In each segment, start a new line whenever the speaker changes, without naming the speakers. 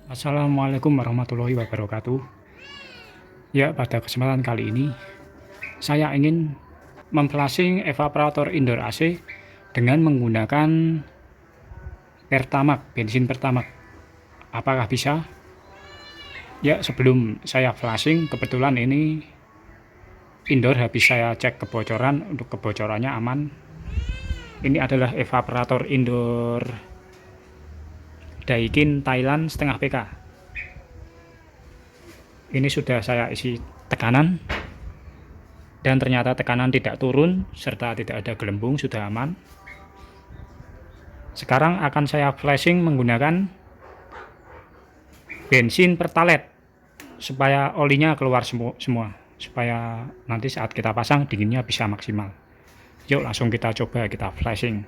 Assalamualaikum warahmatullahi wabarakatuh. Ya, pada kesempatan kali ini saya ingin memflashing evaporator indoor AC dengan menggunakan Pertamax, bensin Pertamax. Apakah bisa? Ya, sebelum saya flashing, kebetulan ini indoor habis saya cek kebocoran, untuk kebocorannya aman. Ini adalah evaporator indoor Daikin Thailand setengah PK. Ini sudah saya isi tekanan dan ternyata tekanan tidak turun serta tidak ada gelembung, sudah aman. Sekarang akan saya flashing menggunakan bensin Pertalite supaya olinya keluar semua, supaya nanti saat kita pasang dinginnya bisa maksimal. Yuk langsung kita coba, kita flashing.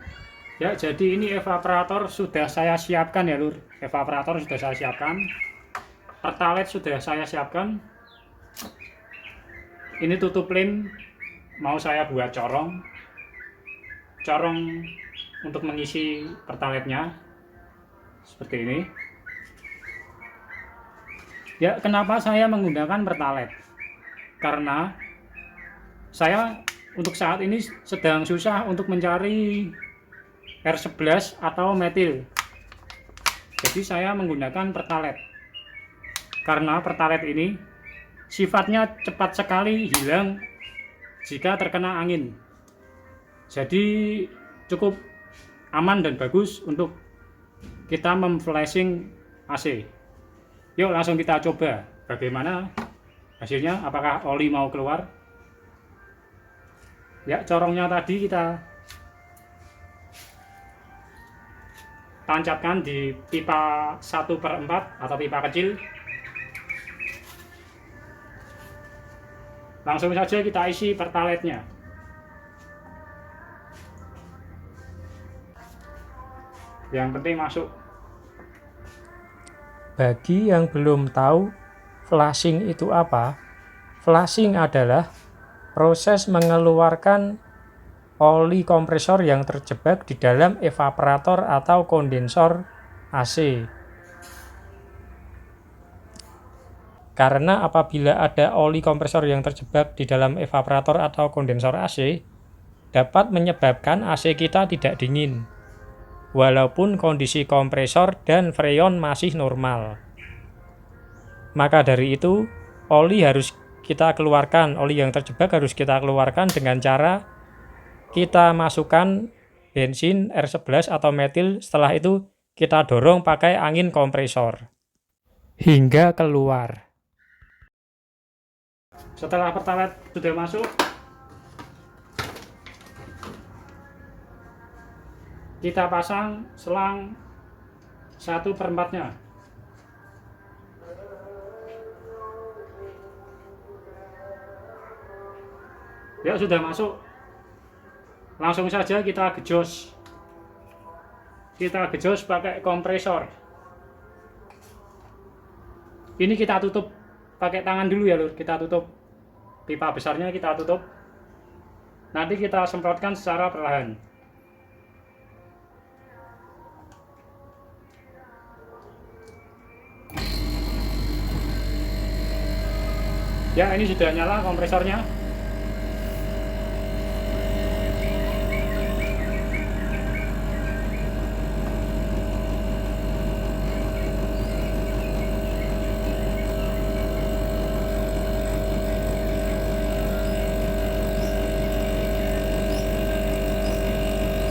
Ya, jadi ini evaporator sudah saya siapkan ya lur. Evaporator sudah saya siapkan, Pertalite sudah saya siapkan. Ini tutup lem mau saya buat corong untuk mengisi Pertalite-nya seperti ini. Ya, kenapa saya menggunakan Pertalite? Karena saya untuk saat ini sedang susah untuk mencari R11 atau metil. Jadi saya menggunakan Pertalite. Karena Pertalite ini sifatnya cepat sekali hilang jika terkena angin. Jadi cukup aman dan bagus untuk kita memflashing AC. Yuk langsung kita coba bagaimana hasilnya, apakah oli mau keluar. Ya, corongnya tadi kita tancapkan di pipa 1/4 atau pipa kecil. Langsung saja kita isi Pertalite-nya. Yang penting masuk.
Bagi yang belum tahu flashing itu apa, flashing adalah proses mengeluarkan oli kompresor yang terjebak di dalam evaporator atau kondensor AC. Karena apabila ada oli kompresor yang terjebak di dalam evaporator atau kondensor AC, dapat menyebabkan AC kita tidak dingin, walaupun kondisi kompresor dan freon masih normal. Maka dari itu, oli harus kita keluarkan, oli yang terjebak harus kita keluarkan dengan cara kita masukkan bensin R11 atau metil, setelah itu kita dorong pakai angin kompresor hingga keluar.
Setelah Pertalite sudah masuk, kita pasang selang 1/4-nya. Ya, sudah masuk. Langsung saja kita gejos. Kita gejos pakai kompresor. Ini kita tutup pakai tangan dulu ya lur. Kita tutup pipa besarnya, kita tutup. Nanti kita semprotkan secara perlahan. Ya, ini sudah nyala kompresornya.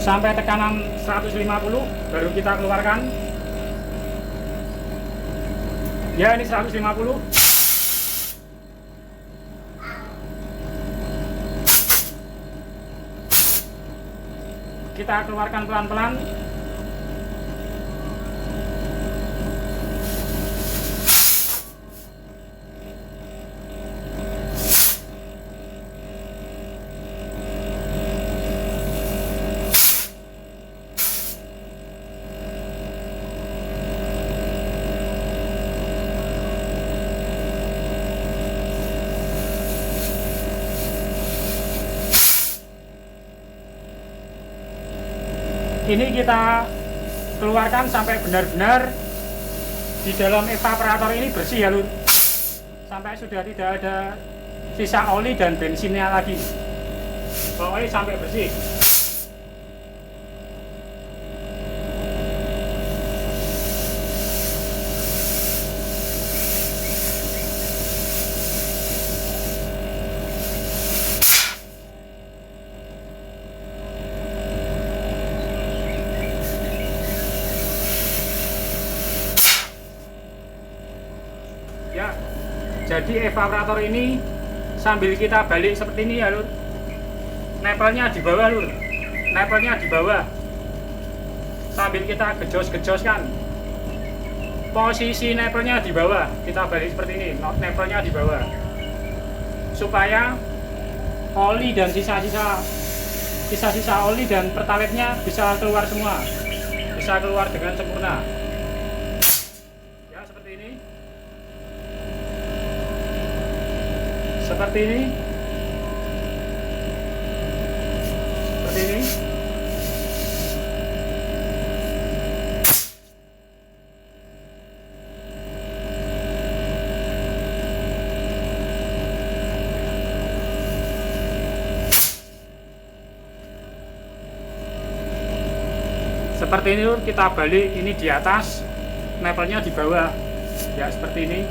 Sampai tekanan 150 baru kita keluarkan. Ya, ini 150. Kita keluarkan pelan-pelan. Ini kita keluarkan sampai benar-benar di dalam evaporator ini bersih ya lur, sampai sudah tidak ada sisa oli dan bensinnya lagi. Pokoknya sampai bersih. Ya, jadi evaporator ini sambil kita balik seperti ini ya lur, nepelnya di bawah lur, nepelnya di bawah, sambil kita gejos-gejoskan, posisi nepelnya di bawah, kita balik seperti ini, nepelnya di bawah, supaya oli dan sisa-sisa oli dan pertaletnya bisa keluar semua, bisa keluar dengan sempurna. Ya, seperti ini. Seperti ini. Seperti ini. Seperti ini kita balik, ini di atas, nepelnya di bawah. Ya, seperti ini.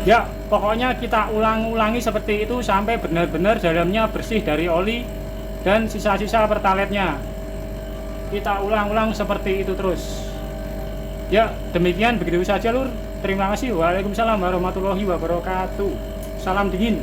Ya, pokoknya kita ulang-ulangi seperti itu sampai benar-benar dalamnya bersih dari oli dan sisa-sisa pertaletnya. Kita ulang-ulang seperti itu terus. Ya, demikian begitu saja lur. Terima kasih. Waalaikumsalam warahmatullahi wabarakatuh. Salam dingin.